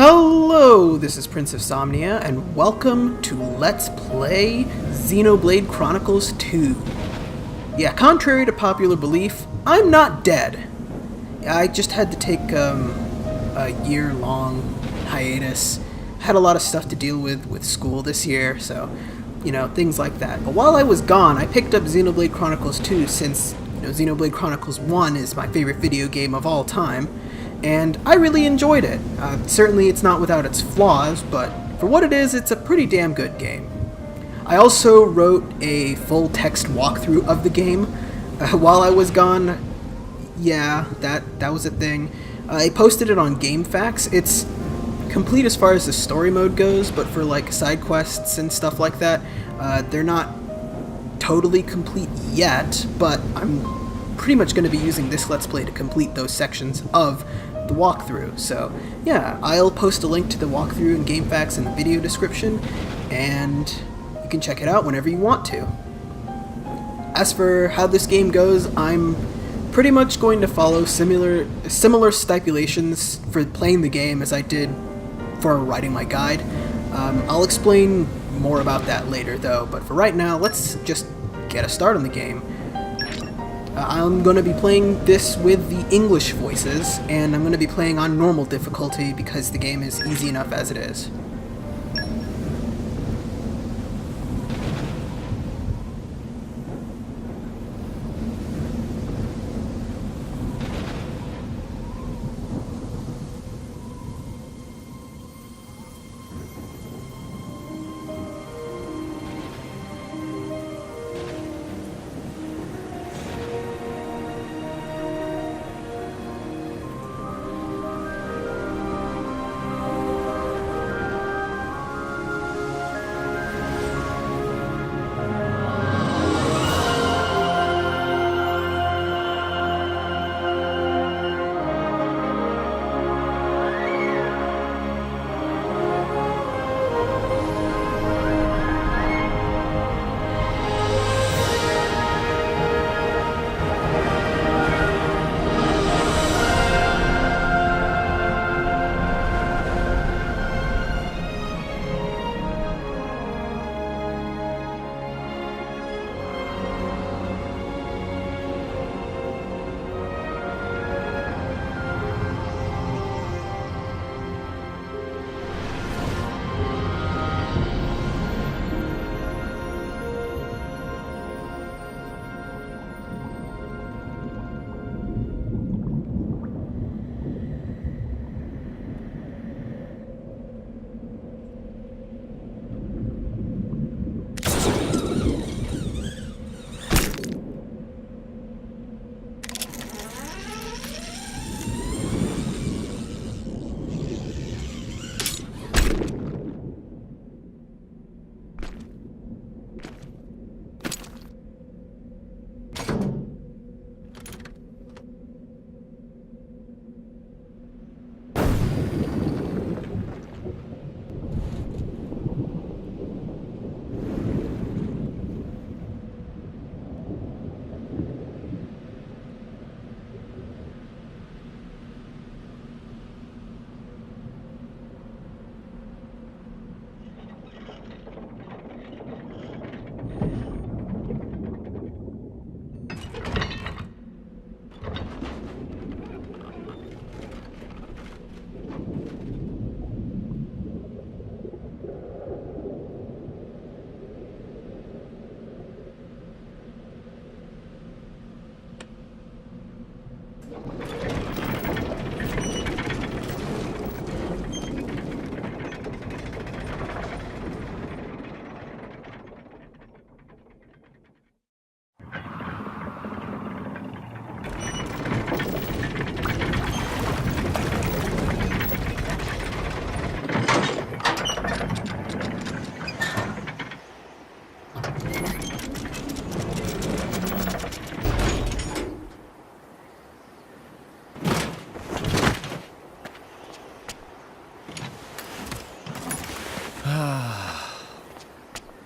Hello, this is Prince of Somnia, and welcome to Let's Play Xenoblade Chronicles 2. Yeah, contrary to popular belief, I'm not dead. I just had to take a year-long hiatus. Had a lot of stuff to deal with school this year, so, you know, things like that. But while I was gone, I picked up Xenoblade Chronicles 2 since, you know, Xenoblade Chronicles 1 is my favorite video game of all time. And I really enjoyed it. Certainly it's not without its flaws, but for what it is, it's a pretty damn good game. I also wrote a full text walkthrough of the game while I was gone. Yeah, that was a thing. I posted it on GameFAQs. It's complete as far as the story mode goes, but for like side quests and stuff like that, they're not totally complete yet, but I'm pretty much going to be using this Let's Play to complete those sections of the walkthrough. So yeah, I'll post a link to the walkthrough in GameFAQs in the video description, and you can check it out whenever you want to. As for how this game goes, I'm pretty much going to follow similar stipulations for playing the game as I did for writing my guide. I'll explain more about that later though, but for right now, let's just get a start on the game. I'm going to be playing this with the English voices, and I'm going to be playing on normal difficulty because the game is easy enough as it is.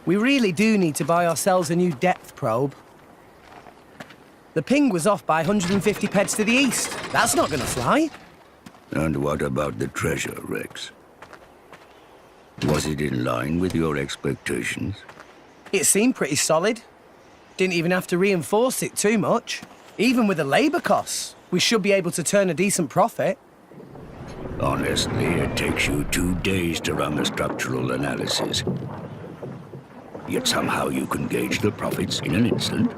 We really do need to buy ourselves a new depth probe. The ping was off by 150 peds to the east. That's not gonna fly. And what about the treasure, Rex? Was it in line with your expectations? It seemed pretty solid. Didn't even have to reinforce it too much. Even with the labour costs, we should be able to turn a decent profit. Honestly, it takes you 2 days to run the structural analysis. Yet somehow you can gauge the profits in an instant.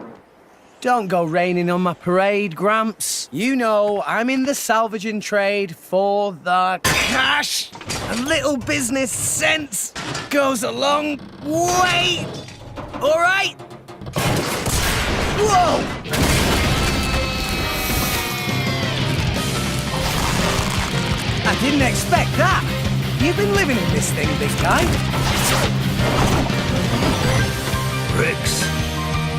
Don't go raining on my parade, Gramps. You know I'm in the salvaging trade for the cash. A little business sense goes a long way. All right? Whoa! I didn't expect that. You've been living in this thing, big guy. Rex.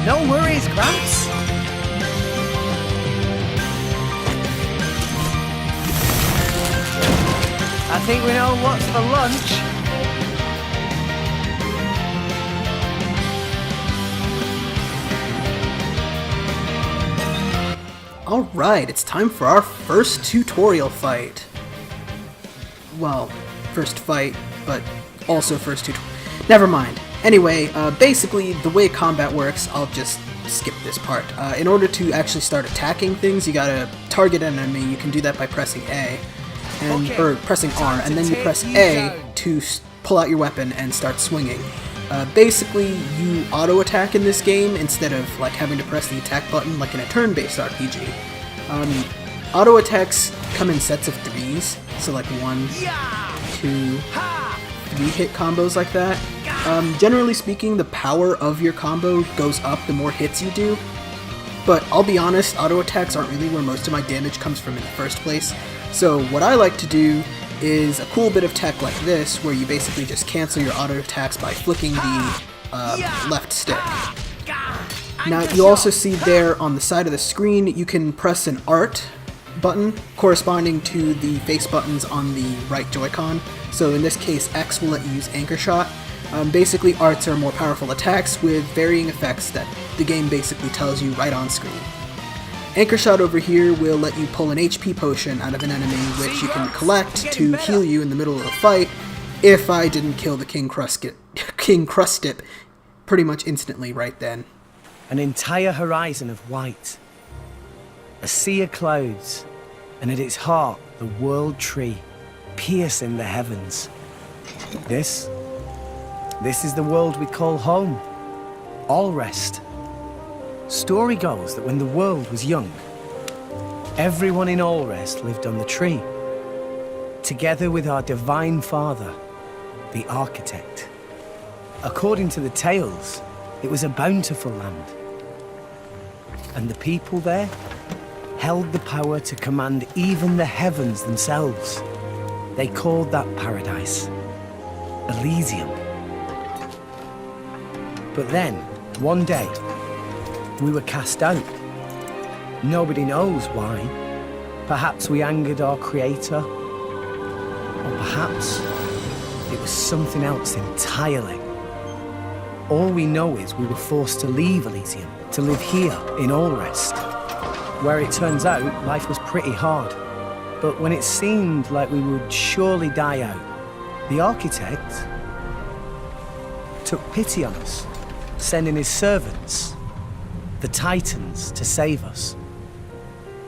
No worries, Gramps. I think we know what's for lunch. Alright, it's time for our first tutorial fight. Well, first fight, but also first tutorial. Never mind. Anyway, basically, the way combat works, I'll just skip this part. In order to actually start attacking things, you gotta target an enemy. You can do that by pressing A, or pressing R, and then you press A to pull out your weapon and start swinging. Basically, you auto-attack in this game instead of like having to press the attack button like in a turn-based RPG. Auto-attacks come in sets of 3s, so like 1, 2, 3-hit combos like that. Generally speaking, the power of your combo goes up the more hits you do, but I'll be honest, auto-attacks aren't really where most of my damage comes from in the first place. So what I like to do is a cool bit of tech like this, where you basically just cancel your auto attacks by flicking the left stick. Now you also see there on the side of the screen, you can press an Art button corresponding to the face buttons on the right Joy-Con. So in this case, X will let you use Anchor Shot. Basically, arts are more powerful attacks with varying effects that the game basically tells you right on screen. Anchor Shot over here will let you pull an HP potion out of an enemy, which you can collect to heal you in the middle of the fight if I didn't kill the King Crustip pretty much instantly right then. An entire horizon of white. A sea of clouds, and at its heart, the World Tree, piercing the heavens. This is the world we call home. Allrest. Story goes that when the world was young, everyone in Allrest lived on the tree, together with our divine father, the architect. According to the tales, it was a bountiful land, and the people there held the power to command even the heavens themselves. They called that paradise Elysium. But then, one day, we were cast out. Nobody knows why. Perhaps we angered our creator, or perhaps it was something else entirely. All we know is we were forced to leave Elysium, to live here in Allrest, where it turns out life was pretty hard. But when it seemed like we would surely die out, the architect took pity on us, sending his servants, the Titans, to save us.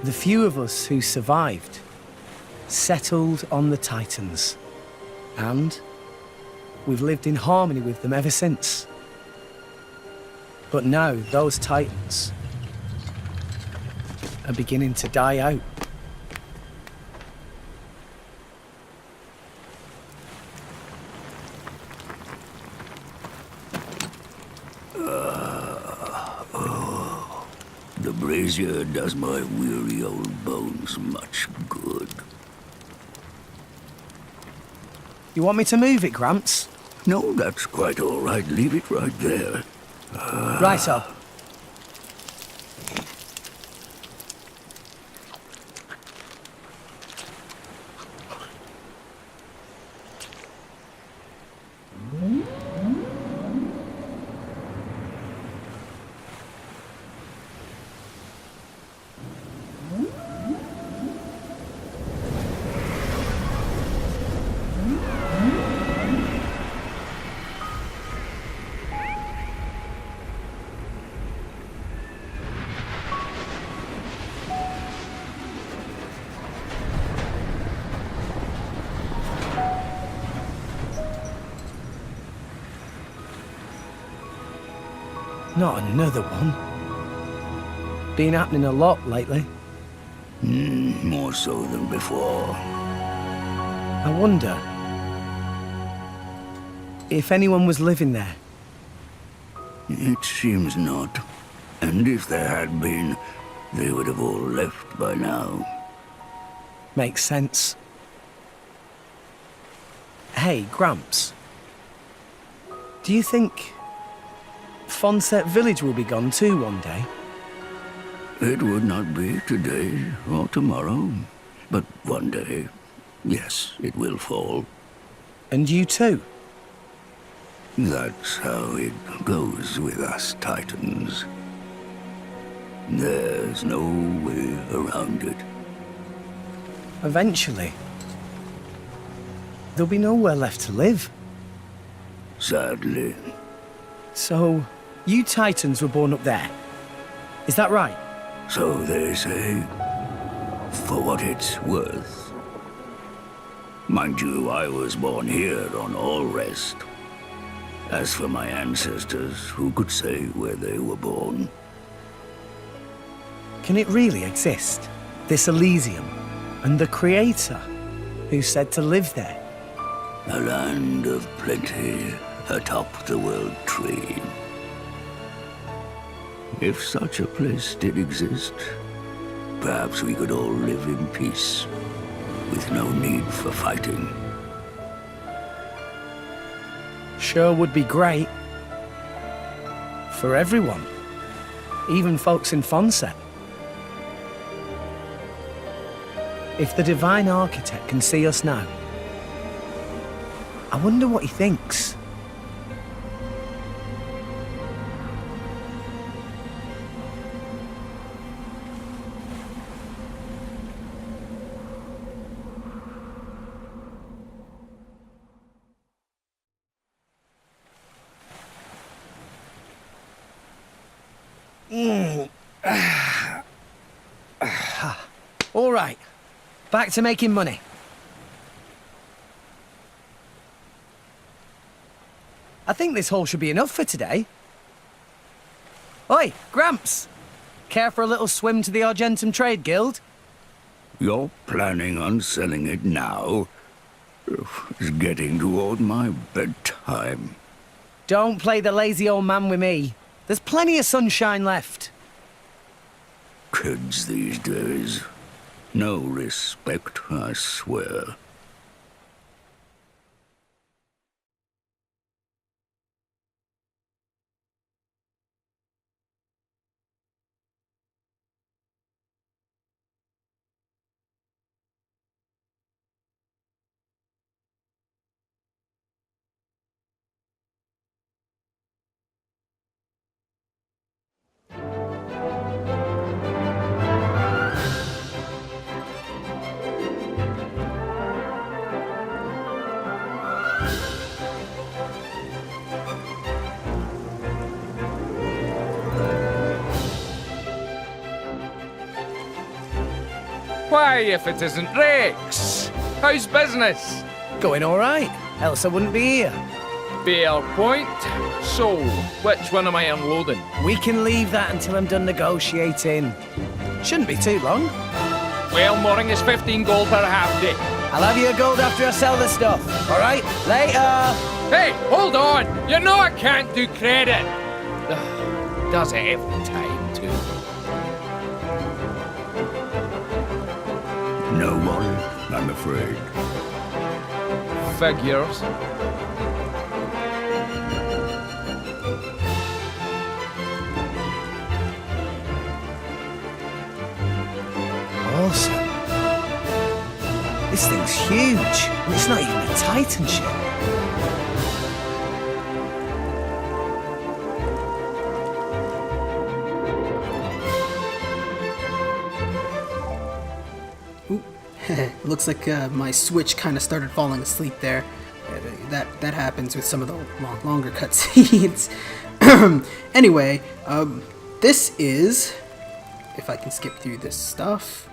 The few of us who survived settled on the Titans, and we've lived in harmony with them ever since. But now those Titans are beginning to die out. The brazier does my weary old bones much good. You want me to move it, Gramps? No, that's quite all right. Leave it right there. Righto. Not another one. Been happening a lot lately. More so than before. I wonder if anyone was living there. It seems not. And if there had been, they would have all left by now. Makes sense. Hey, Gramps. Do you think Fonset Village will be gone too one day? It would not be today or tomorrow, but one day, yes, it will fall. And you too? That's how it goes with us Titans. There's no way around it. Eventually. There'll be nowhere left to live. Sadly. So, you Titans were born up there. Is that right? So they say. For what it's worth. Mind you, I was born here on All Rest. As for my ancestors, who could say where they were born? Can it really exist? This Elysium? And the Creator? Who said to live there? A land of plenty atop the world tree. If such a place did exist, perhaps we could all live in peace, with no need for fighting. Sure would be great. For everyone. Even folks in Fonset. If the Divine Architect can see us now, I wonder what he thinks. All right, back to making money. I think this haul should be enough for today. Oi, Gramps! Care for a little swim to the Argentum Trade Guild? You're planning on selling it now? It's getting toward my bedtime. Don't play the lazy old man with me. There's plenty of sunshine left. Kids these days. No respect, I swear. Why, if it isn't Rex? How's business? Going all right, else I wouldn't be here. Fair point. So, which one am I unloading? We can leave that until I'm done negotiating. Shouldn't be too long. Well, Mooring is 15 gold per half day. I'll have your gold after I sell the stuff, all right? Later! Hey, hold on! You know I can't do credit! Does it every time, too? No worry, I'm afraid. Figures. Awesome. This thing's huge, and it's not even a Titan ship. Looks like my Switch kind of started falling asleep there. That happens with some of the longer cutscenes. Anyway, this is, if I can skip through this stuff,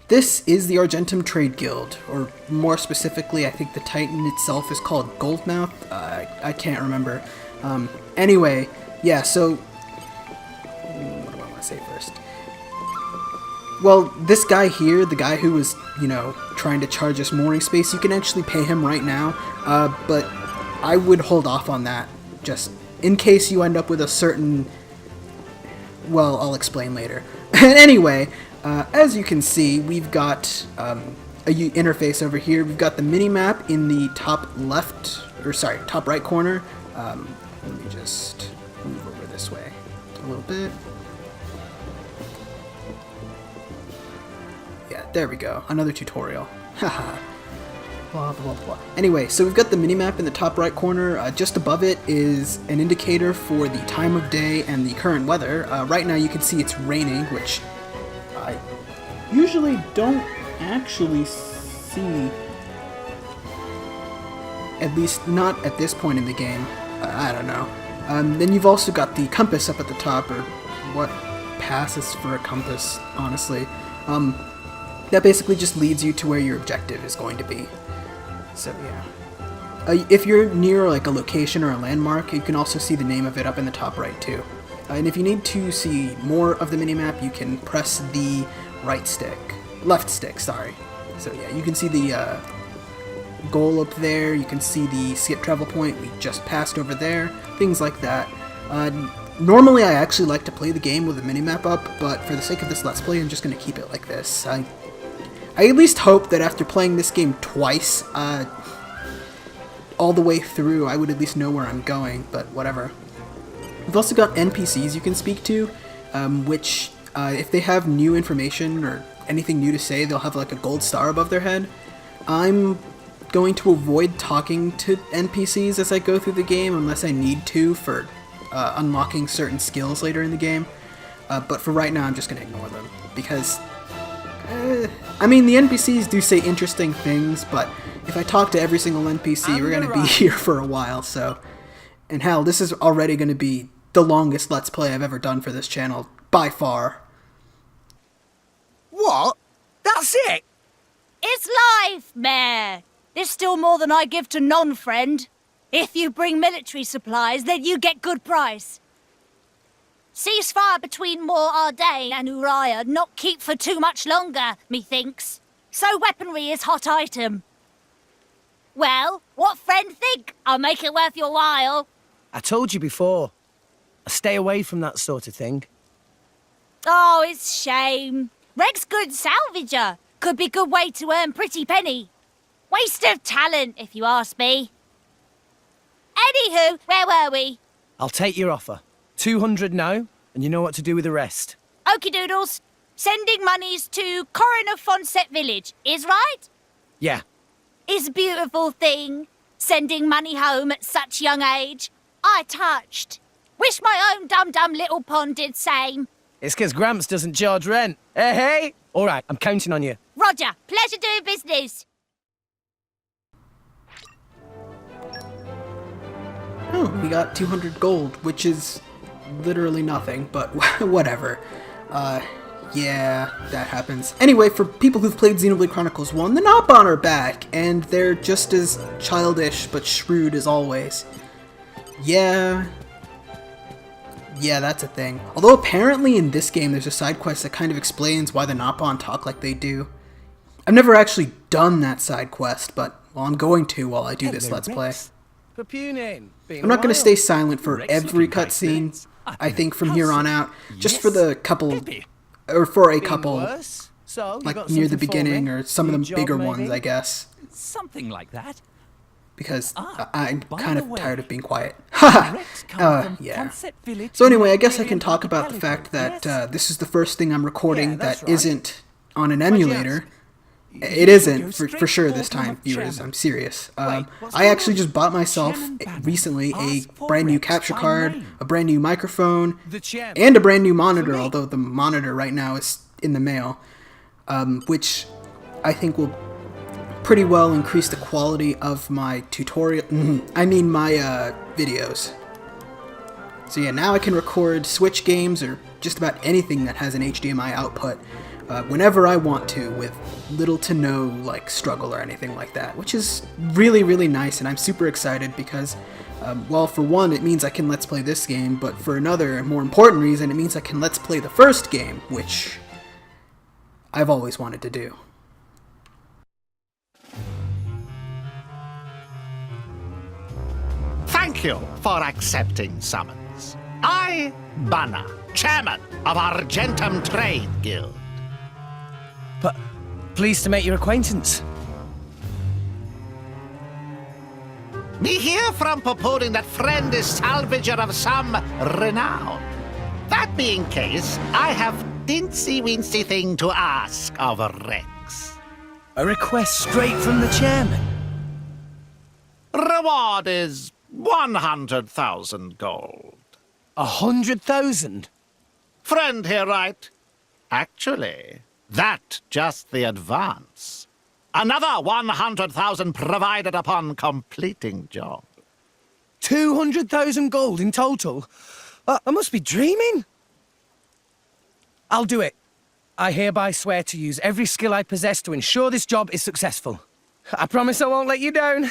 this is the Argentum Trade Guild, or more specifically, I think the Titan itself is called Goldmouth. I can't remember. Anyway, yeah, so what do I want to say first? Well, this guy here, the guy who was, you know, trying to charge us mooring space, you can actually pay him right now, but I would hold off on that, just in case you end up with a certain... Well, I'll explain later. Anyway, as you can see, we've got a interface over here. We've got the mini-map in the top left, or sorry, top right corner. Let me just move over this way a little bit. Yeah, there we go. Another tutorial. Haha. Blah, blah, blah. Anyway, so we've got the minimap in the top right corner. Just above it is an indicator for the time of day and the current weather. Right now you can see it's raining, which I usually don't actually see. At least not at this point in the game. I don't know. Then you've also got the compass up at the top, or what passes for a compass, honestly. That basically just leads you to where your objective is going to be. So yeah. If you're near like a location or a landmark, you can also see the name of it up in the top right too. And if you need to see more of the minimap, you can press the left stick, sorry. So yeah, you can see the goal up there, you can see the skip travel point we just passed over there, things like that. Normally I actually like to play the game with the minimap up, but for the sake of this Let's Play, I'm just going to keep it like this. I at least hope that after playing this game twice, all the way through, I would at least know where I'm going, but whatever. We've also got NPCs you can speak to, which, if they have new information or anything new to say, they'll have like a gold star above their head. I'm going to avoid talking to NPCs as I go through the game, unless I need to for unlocking certain skills later in the game. But for right now, I'm just going to ignore them, because... I mean, the NPCs do say interesting things, but if I talk to every single NPC, we're going to be here for a while, so... And hell, this is already going to be the longest Let's Play I've ever done for this channel, by far. What? That's it? It's life, Mayor. There's still more than I give to non-friend. If you bring military supplies, then you get good price. Ceasefire between Moor Ardain and Uriah not keep for too much longer, methinks. So weaponry is hot item. Well, what friend think? I'll make it worth your while. I told you before. I stay away from that sort of thing. Oh, it's shame. Reg's good salvager. Could be good way to earn pretty penny. Waste of talent, if you ask me. Anywho, where were we? I'll take your offer. 200 now, and you know what to do with the rest. Okie doodles. Sending monies to Coroner Fonset Village, is right? Yeah. Is a beautiful thing. Sending money home at such young age. I touched. Wish my own dum-dum little pond did same. It's 'cause Gramps doesn't charge rent. Hey, hey! All right, I'm counting on you. Roger. Pleasure doing business. Oh, we got 200 gold, which is literally nothing, but whatever. Yeah, that happens. Anyway, for people who've played Xenoblade Chronicles 1, the Nopon are back, and they're just as childish but shrewd as always. Yeah, that's a thing. Although apparently in this game there's a side quest that kind of explains why the Nopon talk like they do. I've never actually done that side quest, but well, I'm going to while I do this Let's Play. I'm not going to stay silent for every cutscene, I think, from here on out, just for the couple, or for a couple, like near the beginning, or some of the bigger ones, I guess. Something like that. Because I'm kind of tired of being quiet. Haha! Yeah. So anyway, I guess I can talk about the fact that this is the first thing I'm recording that isn't on an emulator. It isn't, for sure this time, viewers, I'm serious. I actually just bought myself, recently, a brand new capture card, a brand new microphone, and a brand new monitor, although the monitor right now is in the mail, which I think will pretty well increase the quality of my tutorial, my videos. So yeah, now I can record Switch games, or just about anything that has an HDMI output, whenever I want to, with little to no like struggle or anything like that, which is really, really nice, and I'm super excited because Well, for one, it means I can Let's Play this game, but for another, more important reason, it means I can Let's Play the first game, which I've always wanted to do. Thank you for accepting summons. I, Banner, chairman of Argentum Trade Guild. But pleased to make your acquaintance. Me hear from purporting that friend is salvager of some renown. That being case, I have dincy-wincy thing to ask of Rex. A request straight from the chairman. Reward is 100,000 gold. 100,000? Friend here, right? Actually, that just the advance. Another 100,000 provided upon completing job. 200,000 gold in total? I must be dreaming. I'll do it. I hereby swear to use every skill I possess to ensure this job is successful. I promise I won't let you down.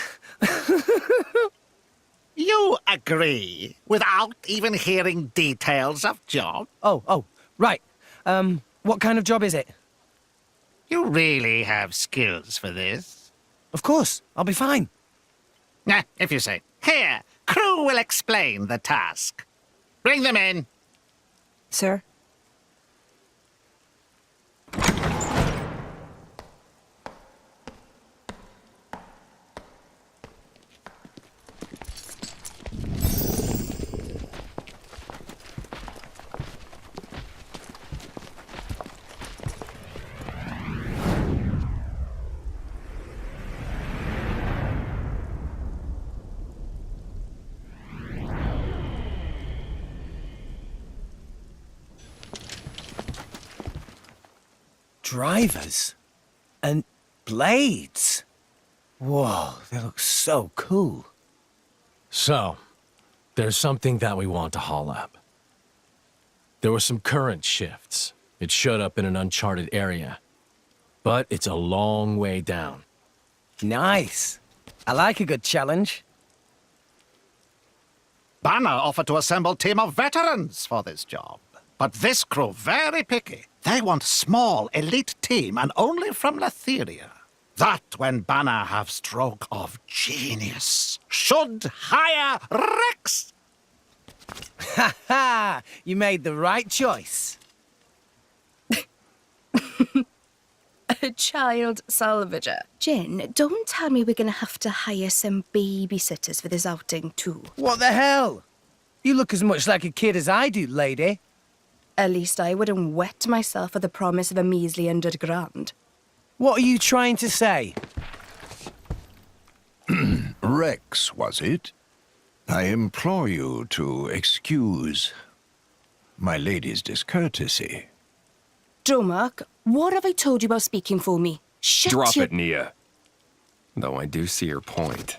You agree without even hearing details of job? Oh, right. What kind of job is it? You really have skills for this? Of course, I'll be fine. If you say. Here, crew will explain the task. Bring them in. Sir? Drivers and blades. Whoa, they look so cool. So, there's something that we want to haul up. There were some current shifts. It showed up in an uncharted area. But it's a long way down. Nice. I like a good challenge. Banner offered to assemble a team of veterans for this job. But this crew very picky. They want small, elite team and only from Letheria. That when Banner have stroke of genius. Should hire Rex. Ha ha! You made the right choice. A child salvager. Jen, don't tell me we're gonna have to hire some babysitters for this outing too. What the hell? You look as much like a kid as I do, lady. At least I wouldn't wet myself for the promise of a measly £100,000. What are you trying to say? Rex, was it? I implore you to excuse my lady's discourtesy. Dromark, what have I told you about speaking for me? Shut Drop your... it, Nia. Though I do see your point.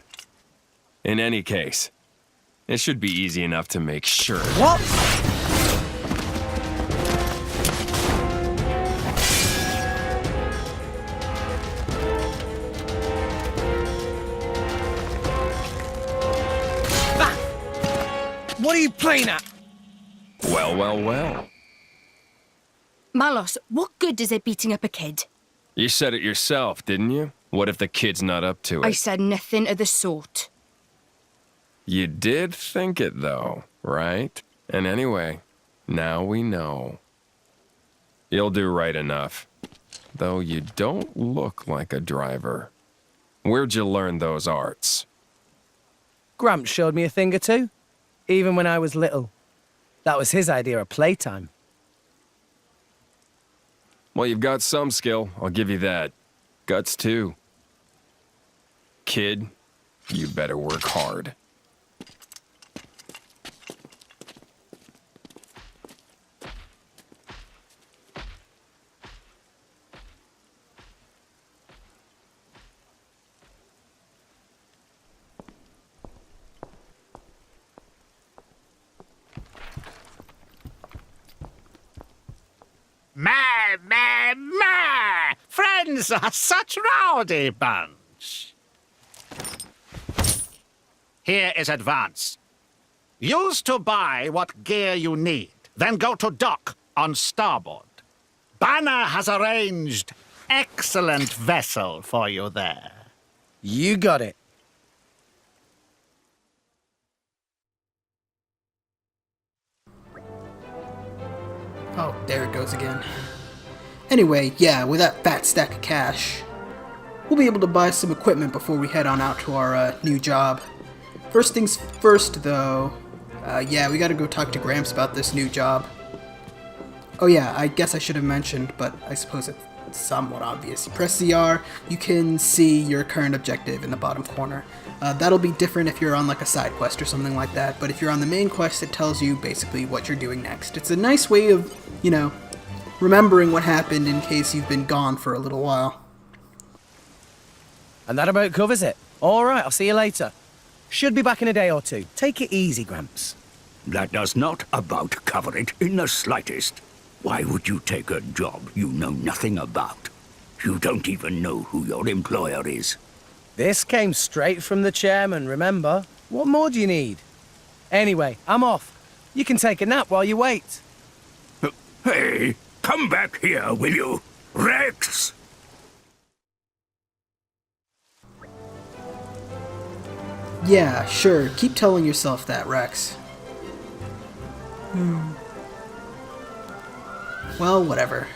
In any case, it should be easy enough to make sure. What? What are you playing at? Well. Malos, what good is it beating up a kid? You said it yourself, didn't you? What if the kid's not up to it? I said nothing of the sort. You did think it, though, right? And anyway, now we know. You'll do right enough. Though you don't look like a driver. Where'd you learn those arts? Gramps showed me a thing or two. Even when I was little. That was his idea of playtime. Well, you've got some skill, I'll give you that. Guts, too. Kid, you better work hard. Friends are such rowdy bunch. Here is advance. Use to buy what gear you need, then go to dock on starboard. Banner has arranged excellent vessel for you there. You got it. Oh, there it goes again. Anyway, yeah, with that fat stack of cash, we'll be able to buy some equipment before we head on out to our new job. First things first, though, yeah, we gotta go talk to Gramps about this new job. Oh yeah, I guess I should have mentioned, but I suppose it's somewhat obvious. You press ZR, you can see your current objective in the bottom corner. That'll be different if you're on like a side quest or something like that, but if you're on the main quest, it tells you basically what you're doing next. It's a nice way of, you know, remembering what happened in case you've been gone for a little while. And that about covers it. All right, I'll see you later. Should be back in a day or two. Take it easy, Gramps. That does not about cover it in the slightest. Why would you take a job you know nothing about? You don't even know who your employer is. This came straight from the chairman, remember? What more do you need? Anyway, I'm off. You can take a nap while you wait. Hey, come back here, will you? Rex! Yeah, sure, keep telling yourself that, Rex. Well, whatever.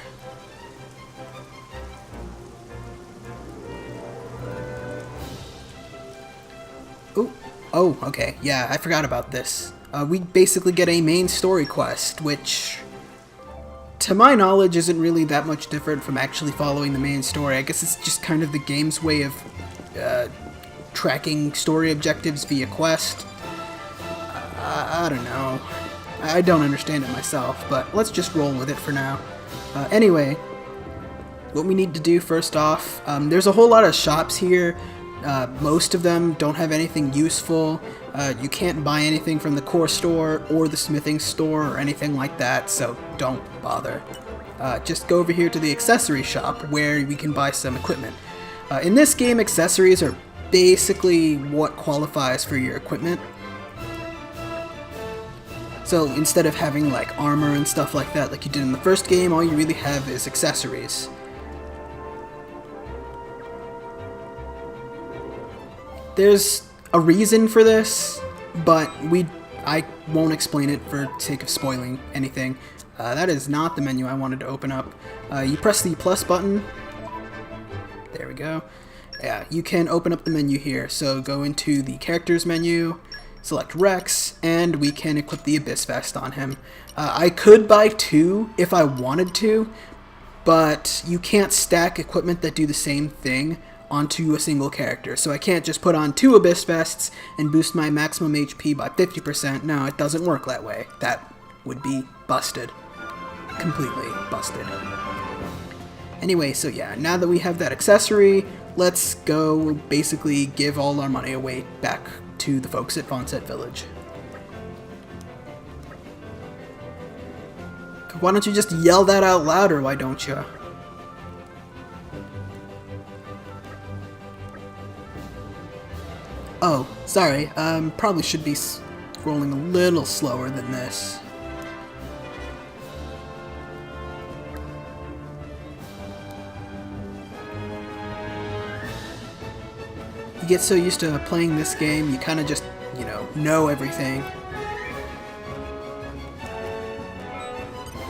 Ooh. Oh, okay. Yeah, I forgot about this. We basically get a main story quest, which, to my knowledge, isn't really that much different from actually following the main story. I guess it's just kind of the game's way of tracking story objectives via quest. I don't know. I don't understand it myself, but let's just roll with it for now. Anyway, what we need to do first off, there's a whole lot of shops here. Most of them don't have anything useful. You can't buy anything from the core store or the smithing store or anything like that, so don't bother. Just go over here to the accessory shop where we can buy some equipment. In this game, accessories are basically what qualifies for your equipment. So instead of having like armor and stuff like that like you did in the first game, all you really have is accessories. There's a reason for this, but I won't explain it for sake of spoiling anything. That is not the menu I wanted to open up. You press the plus button. There we go. Yeah, you can open up the menu here. So go into the characters menu, select Rex, and we can equip the Abyss Vest on him. I could buy two if I wanted to, but you can't stack equipment that do the same thing onto a single character. So I can't just put on two Abyss Vests and boost my maximum HP by 50%. No, it doesn't work that way. That would be busted. Completely busted. Anyway, so yeah, now that we have that accessory, let's go basically give all our money away back to the folks at Fonset Village. Why don't you just yell that out louder, why don't you? Oh, sorry, probably should be scrolling a little slower than this. You get so used to playing this game, you kind of just, know everything.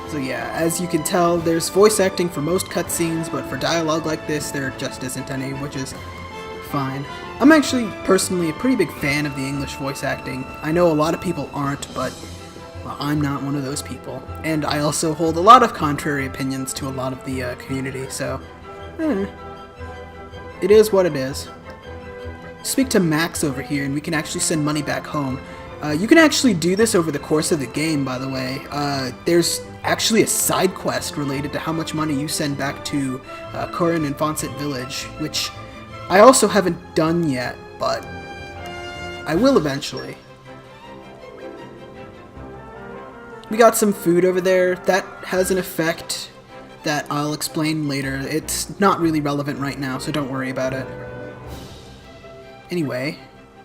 So yeah, as you can tell, there's voice acting for most cutscenes, but for dialogue like this, there just isn't any, which is fine. I'm actually, personally, a pretty big fan of the English voice acting. I know a lot of people aren't, but well, I'm not one of those people. And I also hold a lot of contrary opinions to a lot of the community, so it is what it is. Speak to Max over here and we can actually send money back home. You can actually do this over the course of the game, by the way. There's actually a side quest related to how much money you send back to Corin and Fonset Village, which I also haven't done yet, but I will eventually. We got some food over there. That has an effect that I'll explain later. It's not really relevant right now, so don't worry about it. Anyway,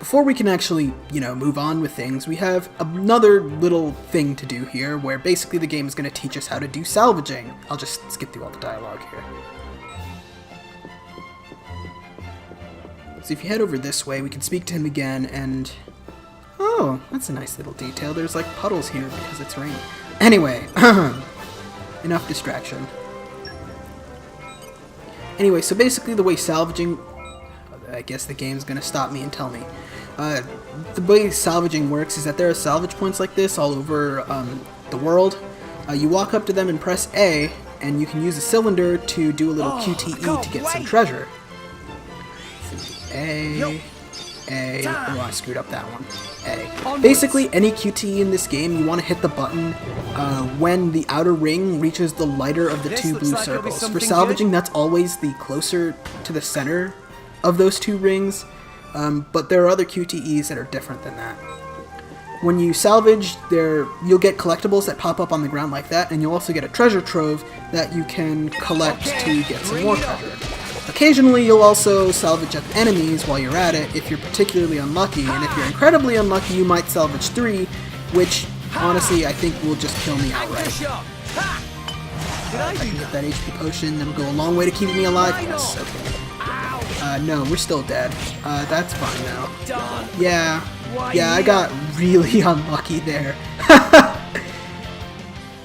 before we can actually, move on with things, we have another little thing to do here, where basically the game is going to teach us how to do salvaging. I'll just skip through all the dialogue here. So if you head over this way, we can speak to him again, and... Oh, that's a nice little detail. There's like puddles here because it's raining. Anyway, enough distraction. Anyway, so basically the way salvaging... I guess the game's gonna stop me and tell me. The way salvaging works is that there are salvage points like this all over the world. You walk up to them and press A, and you can use a cylinder to do a little QTE to get some treasure. A... Oh, I screwed up that one. A. Basically, any QTE in this game, you want to hit the button when the outer ring reaches the lighter of the two blue circles. For salvaging, that's always the closer to the center of those two rings, but there are other QTEs that are different than that. When you salvage, you'll get collectibles that pop up on the ground like that, and you'll also get a treasure trove that you can collect to get some more treasure. Occasionally, you'll also salvage up enemies while you're at it if you're particularly unlucky, and if you're incredibly unlucky, you might salvage 3, which, honestly, I think will just kill me outright. If I can get that HP potion, that'll go a long way to keeping me alive. Yes, okay. No, we're still dead. That's fine now. Yeah, I got really unlucky there.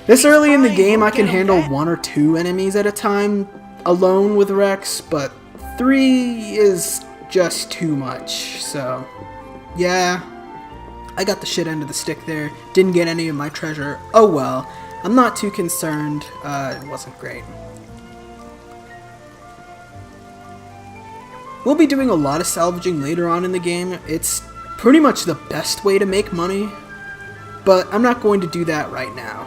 This early in the game, I can handle 1 or 2 enemies at a time alone with Rex, but 3 is just too much, so yeah, I got the shit end of the stick there, didn't get any of my treasure. Oh well, I'm not too concerned. It wasn't great. We'll be doing a lot of salvaging later on in the game. It's pretty much the best way to make money, but I'm not going to do that right now.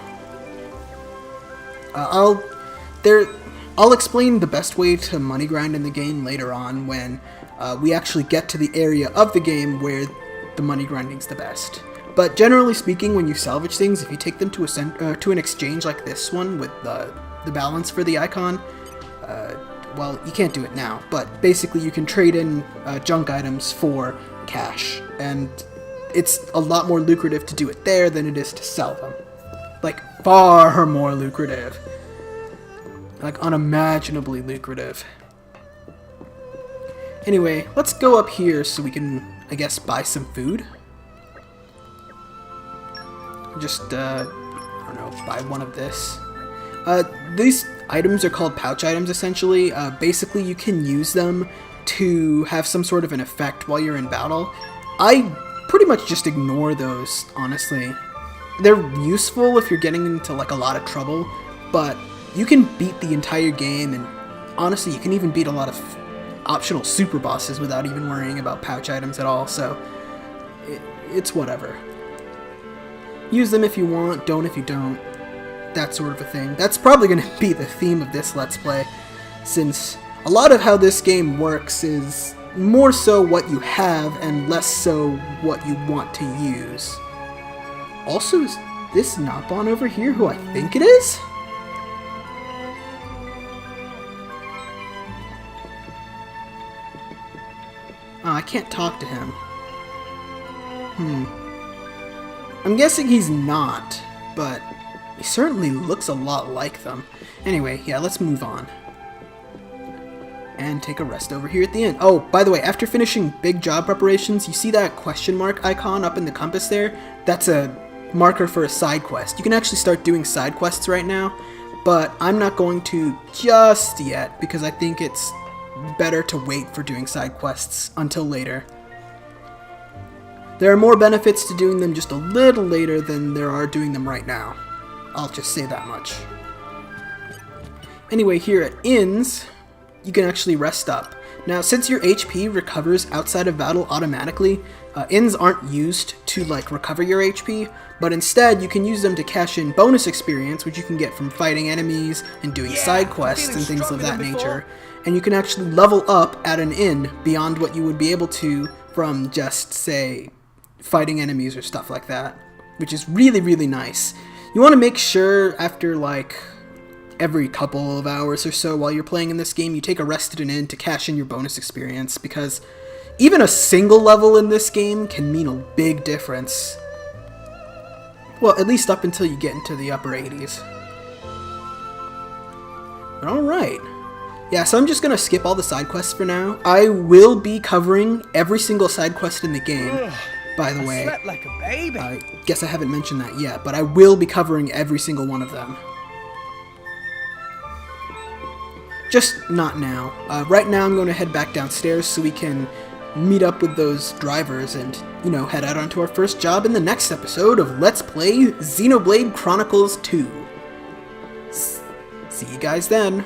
I'll explain the best way to money grind in the game later on when we actually get to the area of the game where the money grinding's the best. But generally speaking, when you salvage things, if you take them to an exchange like this one with the balance for the icon, well, you can't do it now, but basically you can trade in junk items for cash, and it's a lot more lucrative to do it there than it is to sell them. Like, far more lucrative. Like, unimaginably lucrative. Anyway, let's go up here so we can, I guess, buy some food. Just, I don't know, buy one of this. These items are called pouch items, essentially. Basically, you can use them to have some sort of an effect while you're in battle. I pretty much just ignore those, honestly. They're useful if you're getting into, like, a lot of trouble, but you can beat the entire game, and honestly, you can even beat a lot of optional super bosses without even worrying about pouch items at all, so it's whatever. Use them if you want, don't if you don't. That sort of a thing. That's probably going to be the theme of this Let's Play, since a lot of how this game works is more so what you have and less so what you want to use. Also, is this Nopon over here who I think it is? Oh, I can't talk to him. I'm guessing he's not, but he certainly looks a lot like them. Anyway, yeah, let's move on. And take a rest over here at the end. Oh, by the way, after finishing big job preparations, you see that question mark icon up in the compass there? That's a marker for a side quest. You can actually start doing side quests right now, but I'm not going to just yet, because I think it's better to wait for doing side quests until later. There are more benefits to doing them just a little later than there are doing them right now. I'll just say that much. Anyway, here at Inns, you can actually rest up. Now, since your HP recovers outside of battle automatically, Inns aren't used to, like, recover your HP, but instead you can use them to cash in bonus experience, which you can get from fighting enemies and doing side quests and things of that nature. And you can actually level up at an inn beyond what you would be able to from just, say, fighting enemies or stuff like that, which is really, really nice. You want to make sure after, like, every couple of hours or so while you're playing in this game, you take a rest at an inn to cash in your bonus experience, because Even a single level in this game can mean a big difference. Well, at least up until you get into the upper 80s. Alright. Yeah, so I'm just gonna skip all the side quests for now. I will be covering every single side quest in the game, by the way. Slept like a baby. I guess I haven't mentioned that yet, but I will be covering every single one of them. Just not now. Right now I'm going to head back downstairs so we can meet up with those drivers and, you know, head out onto our first job in the next episode of Let's Play Xenoblade Chronicles 2. See you guys then.